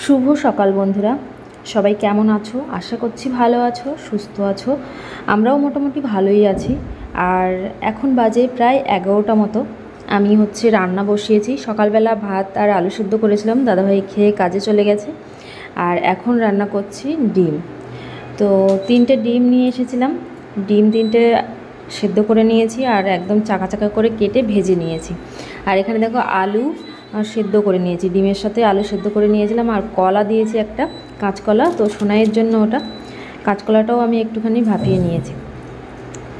শুভ সকাল বন্ধুরা, সবাই কেমন আছো? আশা করছি ভালো আছো, সুস্থ আছো। আমরাও মোটামুটি ভালোই আছি। আর এখন বাজে প্রায় 11টা মতো। আমি রান্না বসিয়েছি। সকালবেলা ভাত আর আলু সেদ্ধ করেছিলাম, দাদাভাই খেয়ে কাজে চলে গেছে। আর এখন রান্না করছি ডিম। তো 3টে ডিম নিয়ে এসেছিলাম। ডিম 3টে সেদ্ধ করে নিয়েছি আর একদম চাকা চাকা করে কেটে ভেজে নিয়েছি। আর এখানে দেখো আলু সেদ্ধ করে নিয়েছি, ডিমের সাথে আলু সেদ্ধ করে নিয়েছিলাম। আর কলা দিয়েছি, একটা কাঁচকলা, তো সোনাইয়ের জন্য ওটা। কাঁচকলাটাও আমি একটুখানি ভাপিয়ে নিয়েছি।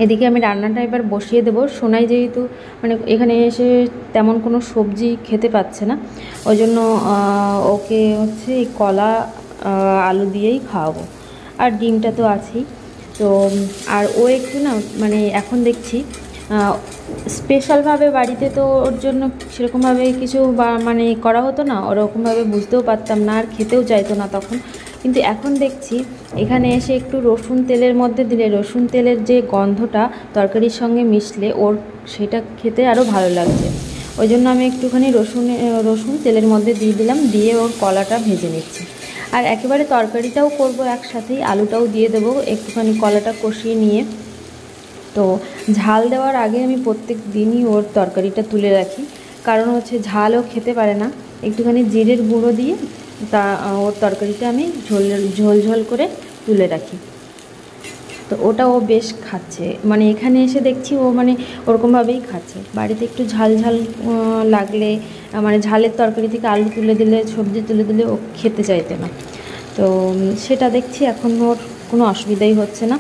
এদিকে আমি রান্নাটা এবার বসিয়ে দেবো। সোনাই যেহেতু এখানে এসে তেমন কোনো সবজি খেতে পাচ্ছে না, ওই জন্য ওকে এই কলা আলু দিয়েই খাওয়াবো। আর ডিমটা তো আছেই। তো আর ও একটু না এখন দেখছি স্পেশালভাবে বাড়িতে তো ওর জন্য সেরকমভাবে কিছু করা হতো না, ওরকমভাবে বুঝতেও পারতাম না আর খেতেও চাইতো না তখন। কিন্তু এখন দেখছি এখানে এসে একটু রসুন তেলের মধ্যে দিলে, রসুন তেলের যে গন্ধটা তরকারির সঙ্গে মিশলে ওর সেটা খেতে আরও ভালো লাগছে। ওই জন্য আমি একটুখানি রসুন তেলের মধ্যে দিয়ে দিলাম, দিয়ে ওর কলাটা ভেজে নিচ্ছি। আর একেবারে তরকারিটাও করব একসাথেই, আলুটাও দিয়ে দেবো, একটুখানি কলাটা কষিয়ে নিয়ে। তো ঝাল দেওয়ার আগে আমি প্রত্যেক দিনই ওর তরকারিটা তুলে রাখি, কারণ ঝালও খেতে পারে না। একটুখানি জিরের গুঁড়ো দিয়ে ওর তরকারিটা আমি ঝোল করে তুলে রাখি। তো ওটা ও বেশ খাচ্ছে, এখানে এসে দেখছি ও ওরকমভাবেই খাচ্ছে। বাড়িতে একটু ঝাল ঝাল লাগলে, ঝালের তরকারি থেকে আলু তুলে দিলে, সবজি তুলে দিলে ও খেতে চাইতে না। তো সেটা দেখছি এখন ওর কোনো অসুবিধাই হচ্ছে না।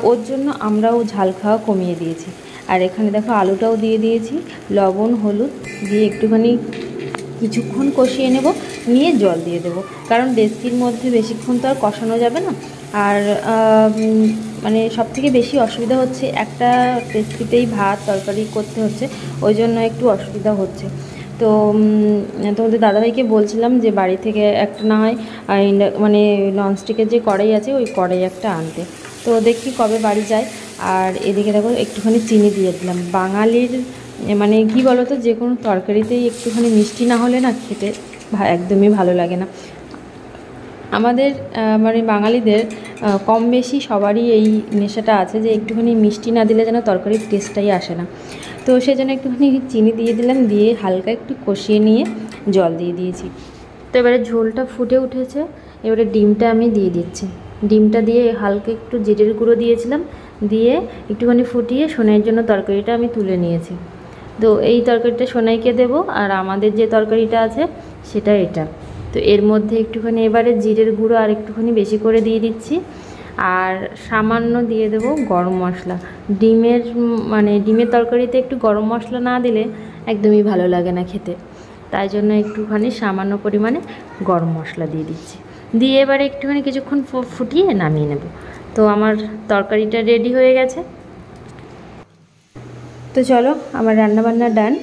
ওর জন্য আমরাও ঝাল খাওয়া কমিয়ে দিয়েছি। আর এখানে দেখো আলুটাও দিয়ে দিয়েছি, লবণ হলুদ দিয়ে একটুখানি কিছুক্ষণ কষিয়ে নেব, নিয়ে জল দিয়ে দেবো। কারণ ডেচকির মধ্যে বেশিক্ষণ তো আর কষানো যাবে না। আর সবথেকে বেশি অসুবিধা হচ্ছে একটা ডেচকিতেই ভাত তরকারি করতে হচ্ছে, ওই জন্য একটু অসুবিধা হচ্ছে। তো তোমাদের দাদাভাইকে বলছিলাম যে বাড়ি থেকে একটা না হয় ননস্টিকের যে কড়াই আছে ওই কড়াই একটা আনতে। তো দেখি কবে বাড়ি যায়। আর এদিকে দেখো একটুখানি চিনি দিয়ে দিলাম। বাঙালির কি বলো তো, যে কোনো তরকারিতেই একটুখানি মিষ্টি না হলে না খেতে একদমই ভালো লাগে না। আমাদের বাঙালিদের কম বেশি সবারই এই নেশাটা আছে যে একটুখানি মিষ্টি না দিলে যেন তরকারির টেস্টটাই আসে না। তো সেজন্য একটুখানি চিনি দিয়ে দিলাম, দিয়ে হালকা একটু কষিয়ে নিয়ে জল দিয়ে দিয়েছি। তো এবারে ঝোলটা ফুটে উঠেছে, এবারে ডিমটা আমি দিয়ে দিচ্ছি। ডিমটা দিয়ে হালকা একটু জিরের গুঁড়ো দিয়েছিলাম, দিয়ে একটুখানি ফুটিয়ে সোনাইয়ের জন্য তরকারিটা আমি তুলে নিয়েছি। তো এই তরকারিটা সোনাইকে দেব, আর আমাদের যে তরকারিটা আছে সেটা এটা। তো এর মধ্যে একটুখানি এবারে জিরের গুঁড়ো আর একটুখানি বেশি করে দিয়ে দিচ্ছি, আর সামান্য দিয়ে দেব গরম মশলা। ডিমের তরকারিতে একটু গরম মশলা না দিলে একদমই ভালো লাগে না খেতে, তাই জন্য একটুখানি সামান্য পরিমাণে গরম মশলা দিয়ে দিচ্ছি। দিয়ে এবারে একটুখানি কিছুক্ষণ ফুটিয়ে নামিয়ে নেব। তো আমার তরকারিটা রেডি হয়ে গেছে। তো চলো, আমার রান্নাবান্না ডান।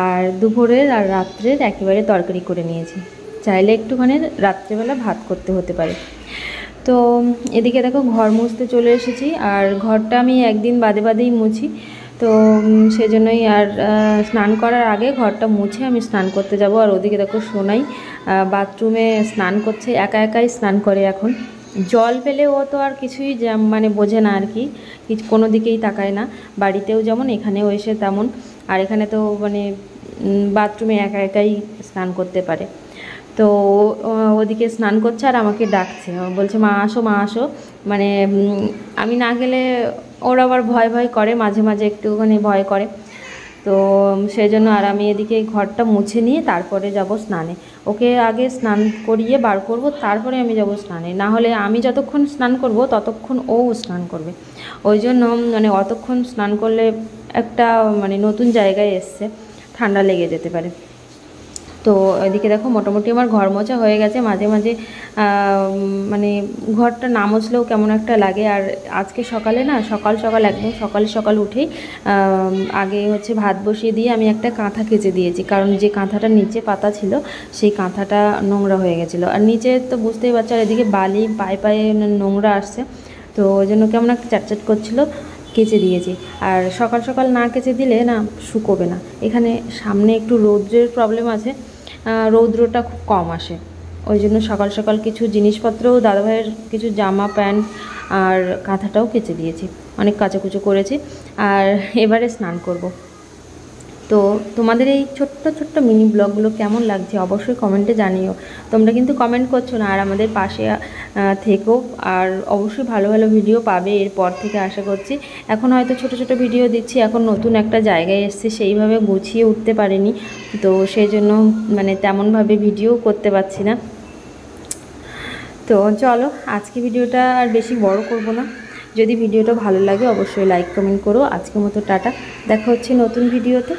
আর দুপুরের আর রাত্রের একেবারে তরকারি করে নিয়েছি। চাইলে একটুখানি রাত্রেবেলা ভাত করতে হতে পারে। তো এদিকে দেখো ঘর মুছতে চলে এসেছি। আর ঘরটা আমি একদিন বাদে বাদেই মুছি, তো সেজন্যই আর স্নান করার আগে ঘরটা মুছে আমি স্নান করতে যাব। আর ওদিকে দেখো সোনাই বাথরুমে স্নান করছে, একা একাই স্নান করে এখন। জল পেলে ও তো আর কিছুই বোঝে না আর কি, কোনো দিকেই তাকায় না। বাড়িতেও যেমন, এখানেও এসে তেমন। আর এখানে তো বাথরুমে একা একাই স্নান করতে পারে। তো ওদিকে স্নান করছে আর আমাকে ডাকছে, বলছে মা আসো মা আসো। আমি না গেলে ওর আবার ভয় ভয় করে, মাঝে মাঝে একটুখানি ভয় করে। তো সেই জন্য আর আমি এদিকে ঘরটা মুছে নিয়ে তারপরে যাব স্নানে। ওকে আগে স্নান করিয়ে বার করব, তারপরে আমি যাব স্নানে। না হলে আমি যতক্ষণ স্নান করব ততক্ষণ ও স্নান করবে। ওই জন্য অতক্ষণ স্নান করলে একটা নতুন জায়গায় এসছে, ঠান্ডা লেগে যেতে পারে। তো এদিকে দেখো মোটামুটি আমার ঘর মোছা হয়ে গেছে। মাঝে মাঝে ঘরটা না মুছলেও কেমন একটা লাগে। আর আজকে সকালে না, সকাল সকাল একদম সকাল সকাল উঠেই আগে ভাত বসিয়ে দিয়ে আমি একটা কাঁথা কেচে দিয়েছি, কারণ যে কাঁথাটা নিচে পাতা ছিল সেই কাঁথাটা নোংরা হয়ে গেছিলো। আর নিচে তো বুঝতেই পারছো, আর এদিকে বালি পায়ে পায়ে নোংরা আসছে, তো ওই জন্য কেমন একটা চ্যাটচ্যাট করছিলো, কেচে দিয়েছি। আর সকাল সকাল না কেচে দিলে না শুকোবে না। এখানে সামনে একটু রৌদ্রের প্রবলেম আছে, রৌদ্রটা খুব কম আসে। ওই জন্য সকাল সকাল কিছু জিনিসপত্রও দাদাভাইয়ের কিছু জামা প্যান্ট আর কাঁথাটাও কেচে দিয়েছি, অনেক কাচাকুচো করেছি। আর এবারে স্নান করব। তো তোমাদের এই ছোট্ট ছোট্ট মিনি ব্লগগুলো কেমন লাগছে অবশ্যই কমেন্টে জানিও। তোমরা কিন্তু কমেন্ট করছো না, আর আমাদের পাশে থেকো, আর অবশ্যই ভালো ভালো ভিডিও পাবে এরপর থেকে আশা করছি। এখন হয়তো ছোট ছোট ভিডিও দিচ্ছি, এখন নতুন একটা জায়গায় এসেছি, সেইভাবে গুছিয়ে উঠতে পারিনি, তো সেই জন্য মানে তেমনভাবে ভিডিও করতে পারছি না। তো চলো আজকে ভিডিওটা আর বেশি বড় করব না। যদি ভিডিওটা ভালো লাগে অবশ্যই লাইক কমেন্ট করো। আজকের মতো টাটা, দেখা হচ্ছে নতুন ভিডিওতে।